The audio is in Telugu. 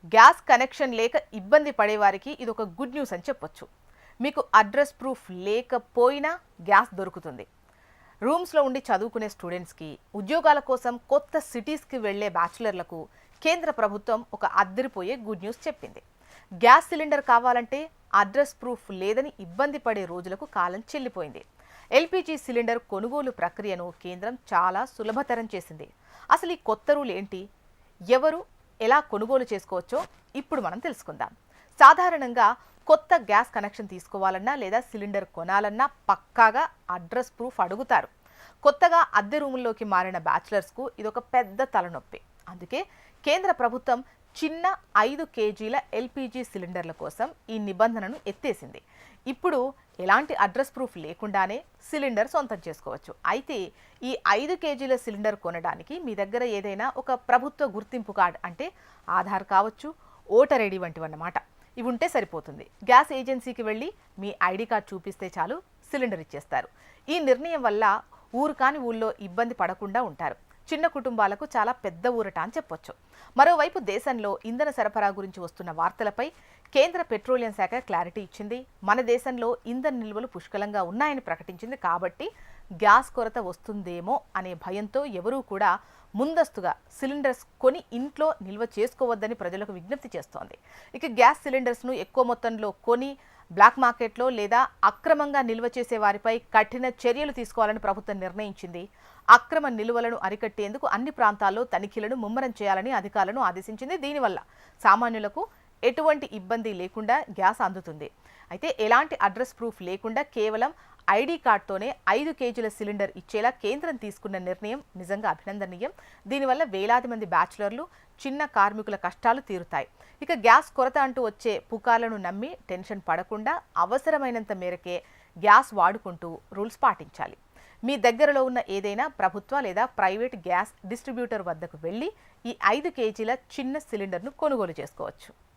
గ్యాస్ కనెక్షన్ లేక ఇబ్బంది పడేవారికి ఇది ఒక గుడ్ న్యూస్ అని చెప్పొచ్చు. మీకు అడ్రస్ ప్రూఫ్ లేకపోయినా గ్యాస్ దొరుకుతుంది. రూమ్స్లో ఉండి చదువుకునే స్టూడెంట్స్కి, ఉద్యోగాల కోసం కొత్త సిటీస్కి వెళ్లే బ్యాచులర్లకు కేంద్ర ప్రభుత్వం ఒక అద్దరిపోయే గుడ్ న్యూస్ చెప్పింది. గ్యాస్ సిలిండర్ కావాలంటే అడ్రస్ ప్రూఫ్ లేదని ఇబ్బంది పడే రోజులకు కాలం చెల్లిపోయింది. ఎల్పీజీ సిలిండర్ కొనుగోలు ప్రక్రియను కేంద్రం చాలా సులభతరం చేసింది. అసలు ఈ కొత్త రూల్ ఏంటి, ఎవరు ఎలా కొనుగోలు చేసుకోవచ్చో ఇప్పుడు మనం తెలుసుకుందాం. సాధారణంగా కొత్త గ్యాస్ కనెక్షన్ తీసుకోవాలన్నా లేదా సిలిండర్ కొనాలన్నా పక్కాగా అడ్రస్ ప్రూఫ్ అడుగుతారు. కొత్తగా అద్దె రూముల్లోకి మారిన బ్యాచులర్స్కు ఇదొక పెద్ద తలనొప్పి. అందుకే కేంద్ర ప్రభుత్వం చిన్న 5 కేజీల ఎల్పీజీ సిలిండర్ల కోసం ఈ నిబంధనను ఎత్తేసింది. ఇప్పుడు ఎలాంటి అడ్రస్ ప్రూఫ్ లేకుండానే సిలిండర్ సొంతం చేసుకోవచ్చు. అయితే ఈ 5 కేజీల సిలిండర్ కొనడానికి మీ దగ్గర ఏదైనా ఒక ప్రభుత్వ గుర్తింపు కార్డు, అంటే ఆధార్ కావచ్చు, ఓటర్ ఐడి వంటివన్నమాట, ఇవి ఉంటే సరిపోతుంది. గ్యాస్ ఏజెన్సీకి వెళ్ళి మీ ఐడి కార్డు చూపిస్తే చాలు, సిలిండర్ ఇచ్చేస్తారు. ఈ నిర్ణయం వల్ల ఊరు కాని ఊళ్ళో ఇబ్బంది పడకుండా ఉంటారు. చిన్న కుటుంబాలకు చాలా పెద్ద ఊరట అని చెప్పొచ్చు. మరోవైపు దేశంలో ఇంధన సరఫరా గురించి వస్తున్న వార్తలపై కేంద్ర పెట్రోలియం శాఖ క్లారిటీ ఇచ్చింది. మన దేశంలో ఇంధన నిల్వలు పుష్కలంగా ఉన్నాయని ప్రకటించింది. కాబట్టి గ్యాస్ కొరత వస్తుందేమో అనే భయంతో ఎవరూ కూడా ముందస్తుగా సిలిండర్స్ కొని ఇంట్లో నిల్వ చేసుకోవద్దని ప్రజలకు విజ్ఞప్తి చేస్తోంది. ఇక గ్యాస్ సిలిండర్స్ను ఎక్కువ మొత్తంలో కొని బ్లాక్ మార్కెట్లో లేదా అక్రమంగా నిల్వ చేసే వారిపై కఠిన చర్యలు తీసుకోవాలని ప్రభుత్వం నిర్ణయించింది. అక్రమ నిల్వలను అరికట్టేందుకు అన్ని ప్రాంతాల్లో తనిఖీలను ముమ్మరం చేయాలని అధికారులను ఆదేశించింది. దీనివల్ల సామాన్యులకు ఎటువంటి ఇబ్బంది లేకుండా గ్యాస్ అందుతుంది. అయితే ఎలాంటి అడ్రస్ ప్రూఫ్ లేకుండా కేవలం ఐడి కార్డుతోనే 5 కేజీల సిలిండర్ ఇచ్చేలా కేంద్రం తీసుకున్న నిర్ణయం నిజంగా అభినందనీయం. దీనివల్ల వేలాది మంది బ్యాచులర్లు, చిన్న కార్మికుల కష్టాలు తీరుతాయి. ఇక గ్యాస్ కొరత అంటూ వచ్చే పుకార్లను నమ్మి టెన్షన్ పడకుండా అవసరమైనంత మేరకే గ్యాస్ వాడుకుంటూ రూల్స్ పాటించాలి. మీ దగ్గరలో ఉన్న ఏదైనా ప్రభుత్వ లేదా ప్రైవేట్ గ్యాస్ డిస్ట్రిబ్యూటర్ వద్దకు వెళ్ళి ఈ 5 కేజీల చిన్న సిలిండర్ను కొనుగోలు చేసుకోవచ్చు.